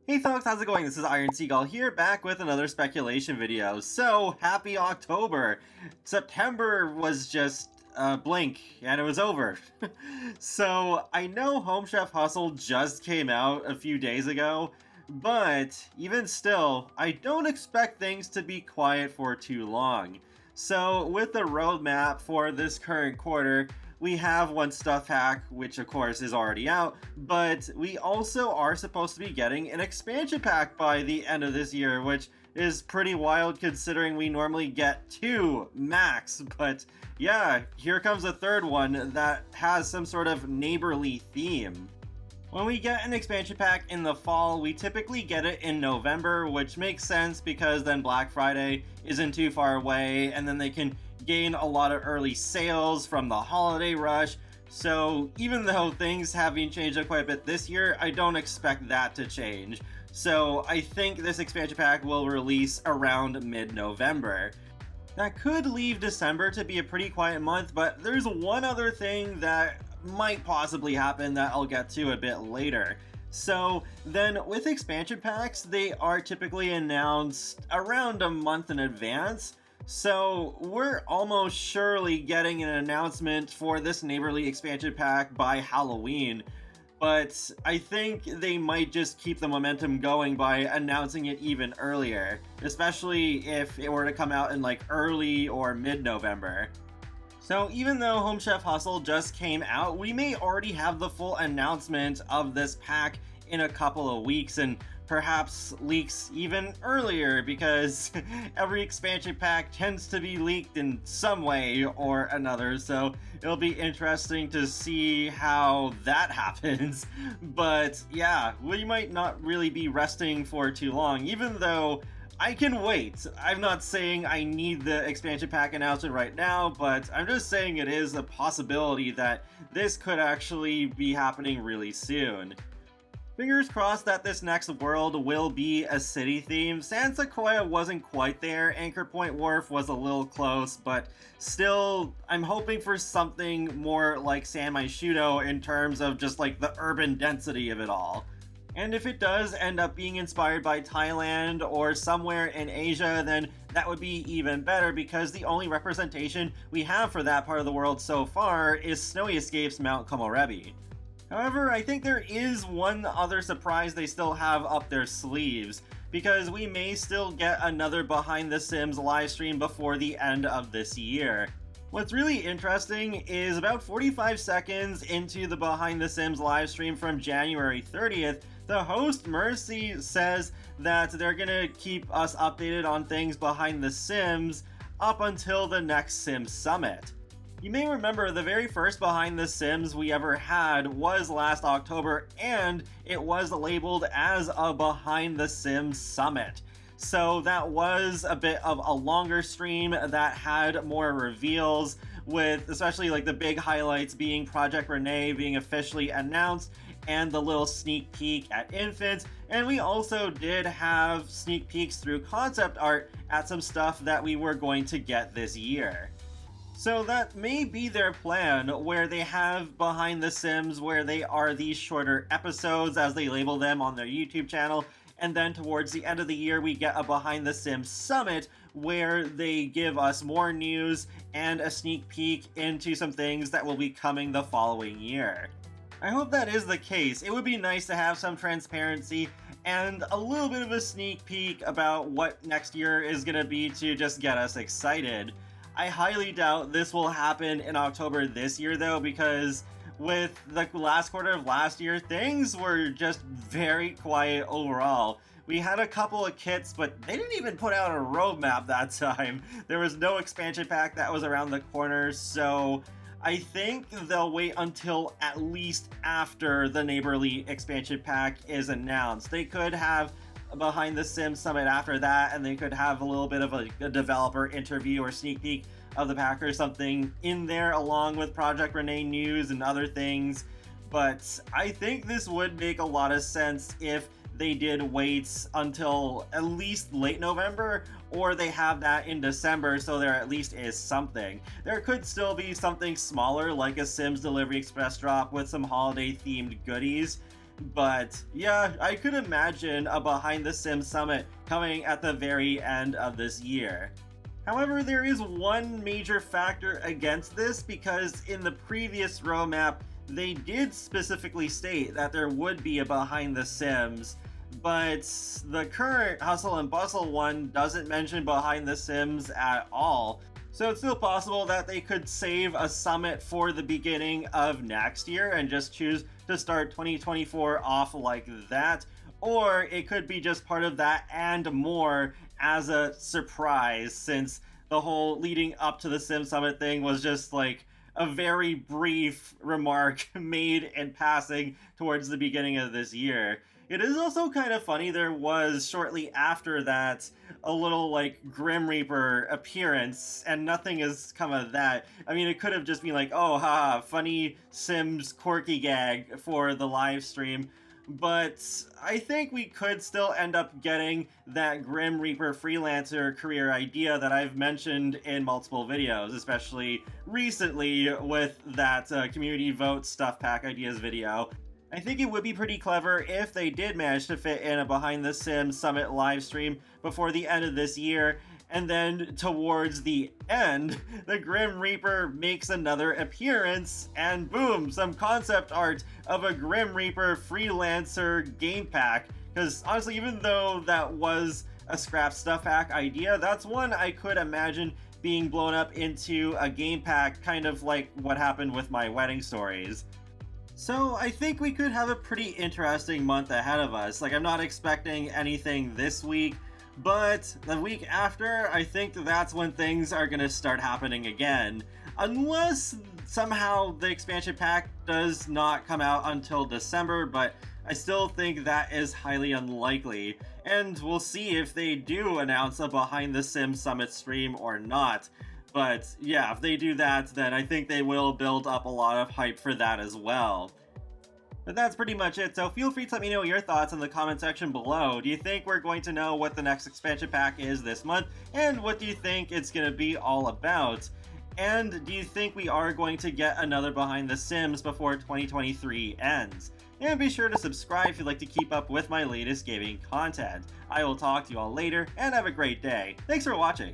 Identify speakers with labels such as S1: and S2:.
S1: Hey folks, how's it going? This is Iron Seagull here, back with another speculation video. So, happy October! September was just a blink, and it was over. So, I know Home Chef Hustle just came out a few days ago, but even still, I don't expect things to be quiet for too long. So, with the roadmap for this current quarter, we have one stuff hack, which of course is already out, but we also are supposed to be getting an expansion pack by the end of this year, which is pretty wild considering we normally get 2 max. But yeah, here comes a third one that has some sort of neighborly theme. When we get an expansion pack in the fall, we typically get it in November, which makes sense because then Black Friday isn't too far away, and then they can gain a lot of early sales from the holiday rush. So even though things have been changed up quite a bit this year, I don't expect that to change. So I think this expansion pack will release around mid-November. That could leave December to be a pretty quiet month, but there's one other thing that might possibly happen that I'll get to a bit later. So then with expansion packs, they are typically announced around a month in advance. So we're almost surely getting an announcement for this neighborly expansion pack by Halloween. But I think they might just keep the momentum going by announcing it even earlier, especially if it were to come out in like early or mid-November. So even though Home Chef Hustle just came out, we may already have the full announcement of this pack in a couple of weeks, and perhaps leaks even earlier because every expansion pack tends to be leaked in some way or another, so it'll be interesting to see how that happens. But yeah, we might not really be resting for too long, even though I can wait. I'm not saying I need the expansion pack announcement right now, but I'm just saying it is a possibility that this could actually be happening really soon. Fingers crossed that this next world will be a city theme. San Sequoia wasn't quite there, Anchor Point Wharf was a little close, but still, I'm hoping for something more like San Myshudo in terms of just like the urban density of it all. And if it does end up being inspired by Thailand or somewhere in Asia, then that would be even better because the only representation we have for that part of the world so far is Snowy Escape's Mount Komorebi. However, I think there is one other surprise they still have up their sleeves, because we may still get another Behind the Sims livestream before the end of this year. What's really interesting is about 45 seconds into the Behind the Sims livestream from January 30th, the host Mercy says that they're gonna keep us updated on things behind the Sims up until the next Sims Summit. You may remember the very first Behind the Sims we ever had was last October, and it was labeled as a Behind the Sims Summit. So that was a bit of a longer stream that had more reveals, with especially like the big highlights being Project Renee being officially announced and the little sneak peek at Infants, and we also did have sneak peeks through concept art at some stuff that we were going to get this year. So that may be their plan, where they have Behind the Sims where they are these shorter episodes as they label them on their YouTube channel, and then towards the end of the year we get a Behind the Sims Summit where they give us more news and a sneak peek into some things that will be coming the following year. I hope that is the case. It would be nice to have some transparency and a little bit of a sneak peek about what next year is going to be to just get us excited. I highly doubt this will happen in October this year though, because with the last quarter of last year, things were just very quiet overall. We had a couple of kits, but they didn't even put out a roadmap that time. There was no expansion pack that was around the corner, so I think they'll wait until at least after the Neighborly expansion pack is announced. They could have Behind the Sims Summit after that, and they could have a little bit of a developer interview or sneak peek of the pack or something in there along with Project Renee news and other things. But I think this would make a lot of sense if they did wait until at least late November, or they have that in December so there at least is something. There could still be something smaller like a Sims Delivery Express drop with some holiday themed goodies, But yeah, I could imagine a Behind the Sims Summit coming at the very end of this year. However, there is one major factor against this, because in the previous roadmap, they did specifically state that there would be a Behind the Sims, but the current Hustle and Bustle one doesn't mention Behind the Sims at all. So it's still possible that they could save a summit for the beginning of next year and just choose to start 2024 off like that, or it could be just part of that and more as a surprise, since the whole leading up to the Sim Summit thing was just like a very brief remark made in passing towards the beginning of this year. It is also kind of funny, there was shortly after that a little like Grim Reaper appearance, and nothing has come of that. I mean, it could have just been like, oh haha, funny Sims quirky gag for the live stream, but I think we could still end up getting that Grim Reaper freelancer career idea that I've mentioned in multiple videos, especially recently with that community vote stuff pack ideas video. I think it would be pretty clever if they did manage to fit in a Behind the Sims Summit livestream before the end of this year, and then towards the end, the Grim Reaper makes another appearance, and boom, some concept art of a Grim Reaper freelancer game pack. Because honestly, even though that was a scrap stuff pack idea, that's one I could imagine being blown up into a game pack, kind of like what happened with my wedding stories. So I think we could have a pretty interesting month ahead of us. Like, I'm not expecting anything this week, but the week after, I think that's when things are going to start happening again. Unless somehow the expansion pack does not come out until December, but I still think that is highly unlikely. And we'll see if they do announce a Behind the Sims Summit stream or not. But yeah, if they do that, then I think they will build up a lot of hype for that as well. But that's pretty much it, so feel free to let me know your thoughts in the comment section below. Do you think we're going to know what the next expansion pack is this month? And what do you think it's going to be all about? And do you think we are going to get another Behind the Sims before 2023 ends? And be sure to subscribe if you'd like to keep up with my latest gaming content. I will talk to you all later, and have a great day. Thanks for watching!